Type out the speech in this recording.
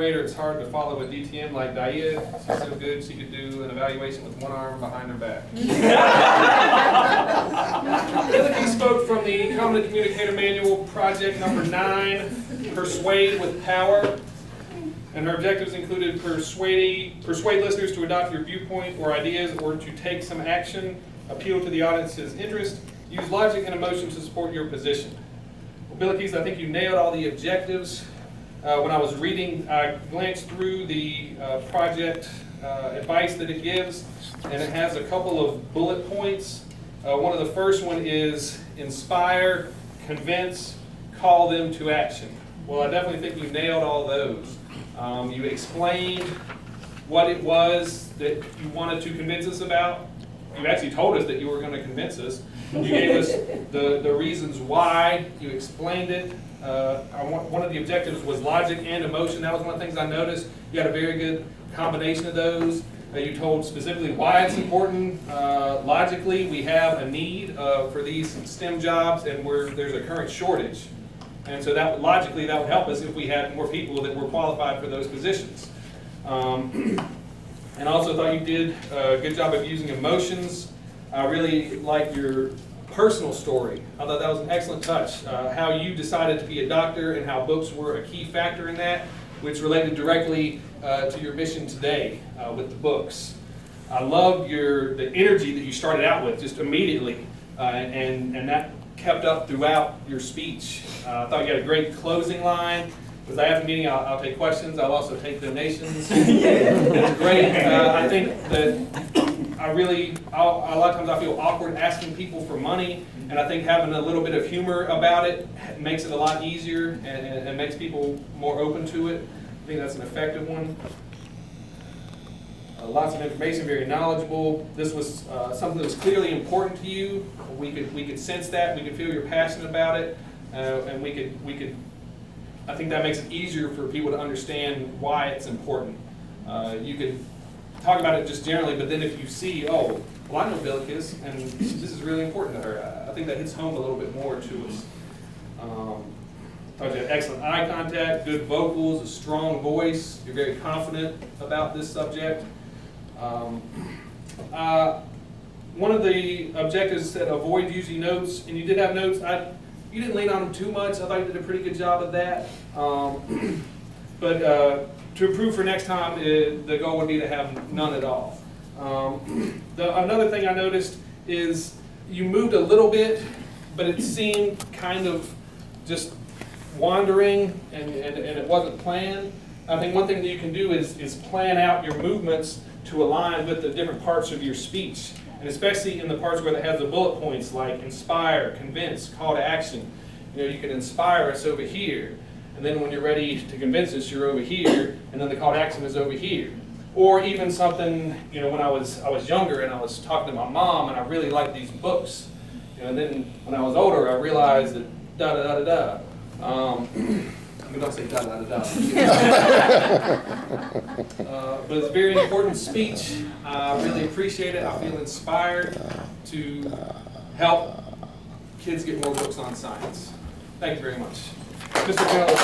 It's hard to follow a DTM like Dia. She's so good she could do an evaluation with one arm behind her back. Billicky spoke from the Competent Communicator Manual, project number 9, Persuade with Power. And her objectives included persuade listeners to adopt your viewpoint or ideas or to take some action, appeal to the audience's interest, use logic and emotion to support your position. Well, Billicky, I think you nailed all the objectives. When I was reading, I glanced through the project advice that it gives, and it has a couple of bullet points. One of the first one is inspire, convince, call them to action. Well, I definitely think you nailed all those. You explained what it was that you wanted to convince us about. You actually told us that you were going to convince us. You gave us the reasons why. You explained it. One of the objectives was logic and emotion. That was one of the things I noticed. You had a very good combination of those. You told specifically why it's important. Logically, we have a need for these STEM jobs, and there's a current shortage. And so that logically, that would help us if we had more people that were qualified for those positions. And also thought you did a good job of using emotions. I really liked your personal story. I thought that was an excellent touch. How you decided to be a doctor and how books were a key factor in that, which related directly to your mission today with the books. I loved the energy that you started out with just immediately, and that kept up throughout your speech. I thought you had a great closing line. Because after the meeting, I'll take questions. I'll also take donations. It's great. I think that a lot of times I feel awkward asking people for money, and I think having a little bit of humor about it makes it a lot easier and makes people more open to it. I think that's an effective one. Lots of information, very knowledgeable. This was something that was clearly important to you. We could sense that. We could feel you're passionate about it, and we could. I think that makes it easier for people to understand why it's important. You could talk about it just generally, but then if you see, oh, well, I know Billicky, and this is really important to her, I think that hits home a little bit more to us. Thought you had excellent eye contact, good vocals, a strong voice. You're very confident about this subject. One of the objectives said avoid using notes, and you did have notes. You didn't lean on them too much. I thought you did a pretty good job of that. But to improve for next time, the goal would be to have none at all. Another thing I noticed is you moved a little bit, but it seemed kind of just wandering, and it wasn't planned. I think one thing that you can do is plan out your movements to align with the different parts of your speech. And especially in the parts where it has the bullet points like inspire, convince, call to action. You can inspire us over here, and then when you're ready to convince us, you're over here, and then the call to action is over here. Or even something, when I was younger and I was talking to my mom and I really liked these books. And then when I was older, I realized that da da da da da. We don't say da da da da. But it's a very important speech. I really appreciate it. I feel inspired to help kids get more books on science. Thank you very much. Mr. Jones.